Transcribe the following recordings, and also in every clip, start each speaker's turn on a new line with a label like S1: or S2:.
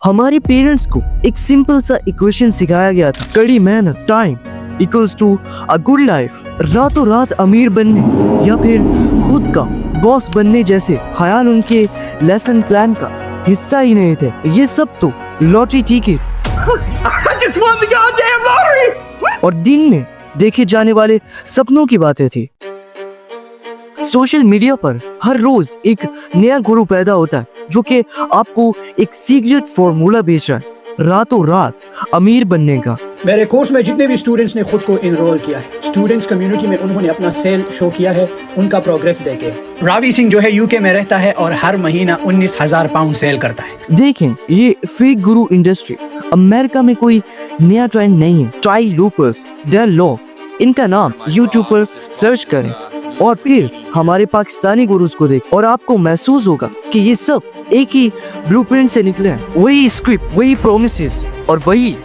S1: हमारे पेरेंट्स को एक सिंपल सा इक्वेशन सिखाया गया था, कड़ी मेहनत time equals to a good life. रातों रात अमीर बनने या फिर खुद का बॉस बनने जैसे ख्याल उनके लेसन प्लान का हिस्सा ही नहीं थे। ये सब तो लॉटरी टिकट और दिन में देखे जाने वाले सपनों की बातें थी। सोशल मीडिया पर हर रोज एक नया गुरु पैदा होता है जो कि आपको एक सीक्रेट फॉर्मूला बेच रहा है रातों रात अमीर बनने का।
S2: मेरे कोर्स में जितने भी स्टूडेंट्स ने खुद को इनरोल किया है, स्टूडेंट्स कम्युनिटी में उन्होंने अपना सेल शो किया है, उनका प्रोग्रेस देखे। रावी सिंह जो है यूके में रहता है और हर महीना 19,000 पाउंड सेल करता है।
S1: देखें, ये फेक गुरु इंडस्ट्री अमेरिका में कोई नया ट्रेंड नहीं है। ट्राई लूपर्स, डेल लॉ, इनका नाम यूट्यूब पर सर्च करें और फिर हमारे पाकिस्तानी गुरुज को देखें और आपको महसूस होगा कि ये सब एक ही ब्लूप्रिंट से निकले हैं। वही स्क्रिप्ट, वही प्रोमिसेस और वही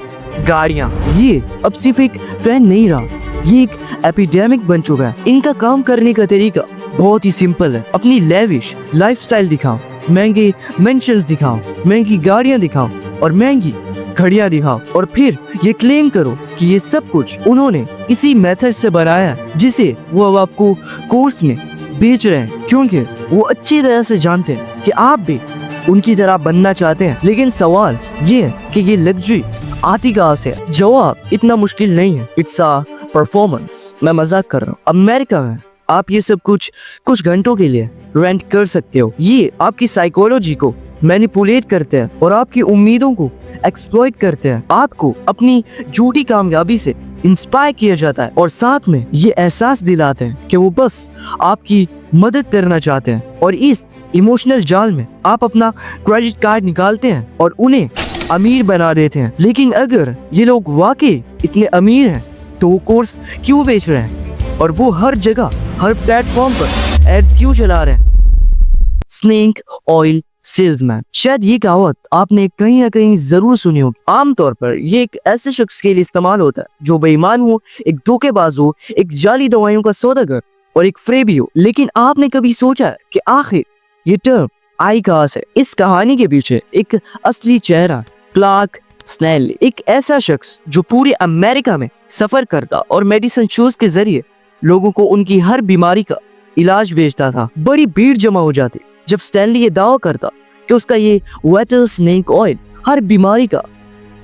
S1: गाड़ियाँ। ये अब सिर्फ एक ट्रेंड नहीं रहा, ये एक एपिडेमिक बन चुका है। इनका काम करने का तरीका बहुत ही सिंपल है। अपनी लेविश लाइफस्टाइल दिखाओ, महंगे मेंशंस दिखाओ, महंगी गाड़ियाँ दिखाओ और महंगी घड़ियाँ दिखाओ और फिर ये क्लेम करो कि ये सब कुछ उन्होंने इसी मेथड से बनाया है जिसे वो अब आपको कोर्स में बेच रहे हैं, क्योंकि वो अच्छी तरह से जानते हैं कि आप भी उनकी तरह बनना चाहते हैं। लेकिन सवाल ये है कि ये लग्जरी आती कहाँ से है? जवाब इतना मुश्किल नहीं है, इट्स अ परफॉर्मेंस। मैं मजाक कर रहा हूँ। अमेरिका में आप ये सब कुछ घंटों के लिए रेंट कर सकते हो। ये आपकी साइकोलॉजी को मैनिपुलेट करते हैं और आपकी उम्मीदों को एक्सप्लॉइट करते हैं। आपको अपनी झूठी कामयाबी से इंस्पायर किया जाता है और साथ में ये एहसास दिलाते हैं कि वो बस आपकी मदद करना चाहते हैं। और इस इमोशनल जाल में आप अपना क्रेडिट कार्ड निकालते हैं और उन्हें अमीर बना देते हैं। लेकिन अगर ये लोग वाकई इतने अमीर हैं तो वो कोर्स क्यों बेच रहे हैं और वो हर जगह हर प्लेटफॉर्म पर एड्स क्यों चला रहे हैं? स्नेक ऑयल सेल्समैन, शायद ये कहावत आपने कहीं ना कहीं जरूर सुनी होगी। आमतौर पर ये एक ऐसे शख्स के लिए इस्तेमाल होता है जो बेईमान हो, एक धोखेबाज हो, एक जाली दवाइयों का सौदागर और एक फ्रेबी हो। लेकिन आपने कभी सोचा है कि आखिर ये टर्म आई कहां से? इस कहानी के पीछे एक असली चेहरा, क्लार्क स्नेल, एक ऐसा शख्स जो पूरे अमेरिका में सफर करता और मेडिसिन शोज के जरिए लोगों को उनकी हर बीमारी का इलाज बेचता था। बड़ी भीड़ जमा हो जाती जब स्टैनली ये दावा करता कि उसका ये वेटल स्नेक ऑयल हर बीमारी का,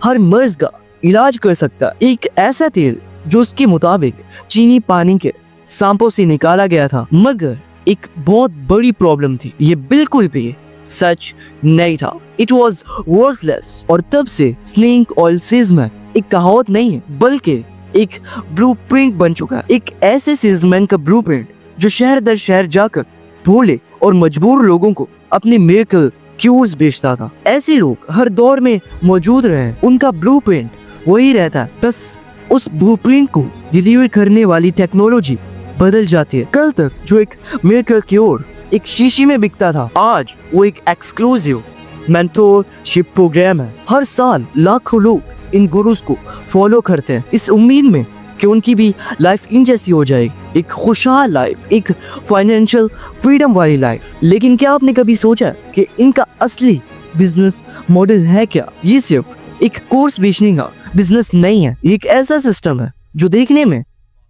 S1: हर मर्ज का इलाज कर सकता है। एक ऐसा तेल जो उसके मुताबिक चीनी पानी के सांपों से निकाला गया था। मगर एक बहुत बड़ी प्रॉब्लम थी, ये बिल्कुल भी सच नहीं था। It was worthless. और तब से स्नेक ऑयल सेल्समैन एक कहावत नहीं है बल्कि एक ब्लूप्रिंट बन चुका है। एक ऐसे सेल्समैन का ब्लूप्रिंट जो शहर दर शहर जाकर भोले और मजबूर लोगों को अपने मिरेकल क्यूर्स बेचता था। ऐसे लोग हर दौर में मौजूद रहे, उनका ब्लूप्रिंट वही रहता है, बस उस ब्लूप्रिंट को डिलीवर करने वाली टेक्नोलॉजी बदल जाती है। कल तक जो एक मिरेकल क्यूर एक शीशी में बिकता था, आज वो एक एक्सक्लूसिव मेंटरशिप प्रोग्राम है। हर साल लाखों लोग इन गुरुज को फॉलो करते हैं इस उम्मीद में कि उनकी भी लाइफ इन जैसी हो जाएगी, एक खुशहाल लाइफ, एक फाइनेंशियल फ्रीडम वाली लाइफ। लेकिन क्या आपने कभी सोचा कि इनका असली बिजनेस मॉडल है क्या? ये सिर्फ एक कोर्स बेचने का बिजनेस नहीं है, एक ऐसा सिस्टम है जो देखने में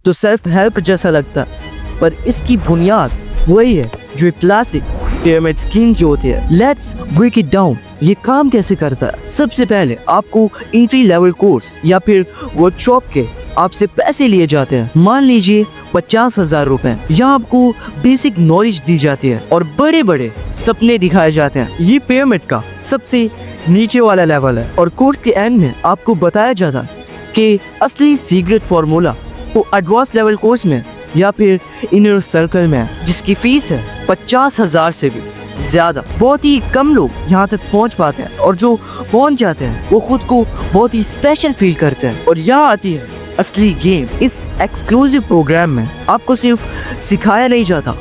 S1: तो सेल्फ हेल्प जैसा लगता है, पर इसकी बुनियाद वही है जो एक क्लासिक पिरामिड स्कीम की होती है। Let's break it down. ये काम कैसे करता है? सबसे पहले आपको एंट्री लेवल कोर्स या फिर वर्कशॉप के आपसे पैसे लिए जाते हैं। मान लीजिए 50,000 रुपए। यहाँ आपको बेसिक नॉलेज दी जाती है और बड़े बड़े सपने दिखाए जाते हैं। ये पिरामिड का सबसे नीचे वाला लेवल है और कोर्स के एंड में आपको बताया जाता है कि असली सीक्रेट फॉर्मूला वो एडवांस लेवल कोर्स में या फिर इनर सर्कल में है, जिसकी फीस है 50,000 से भी ज्यादा। बहुत ही कम लोग यहाँ तक पहुँच पाते हैं और जो पहुँच जाते हैं वो खुद को बहुत ही स्पेशल फील करते हैं। और यहाँ आती है असली गेम। इस एक्सक्लूसिव प्रोग्राम में आपको सिर्फ सिखाया नहीं जाता,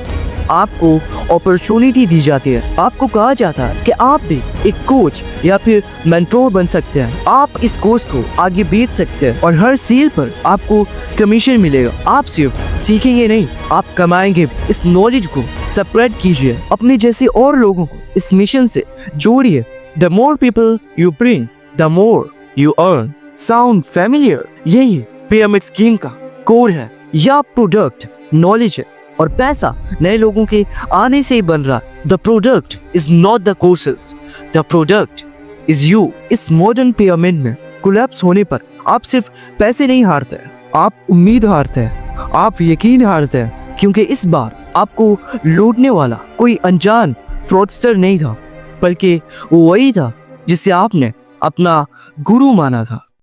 S1: आपको अपॉर्चुनिटी दी जाती है। आपको कहा जाता है कि आप भी एक कोच या फिर मेंटोर बन सकते हैं। आप इस कोर्स को आगे बेच सकते हैं और हर सेल पर आपको कमीशन मिलेगा। आप सिर्फ सीखेंगे नहीं, आप कमाएंगे। इस नॉलेज को स्प्रेड कीजिए, अपने जैसे और लोगों को इस मिशन से जोड़िए the more people you bring the more you earn. Sound familiar? यही पिरामिड स्कीम का कोर है। या प्रोडक्ट नॉलेज है और पैसा नए लोगों के आने से ही बन रहा है। The product is not the courses, the product is you. इस मॉडर्न पिरामिड में कोलैप्स होने पर आप सिर्फ पैसे नहीं हारते, आप उम्मीद हारते हैं, आप यकीन हारते हैं, क्योंकि इस बार आपको लूटने वाला कोई अनजान फ्रॉडस्टर नहीं था, बल्कि वो वही था जिसे आपने अपना गुरु माना था।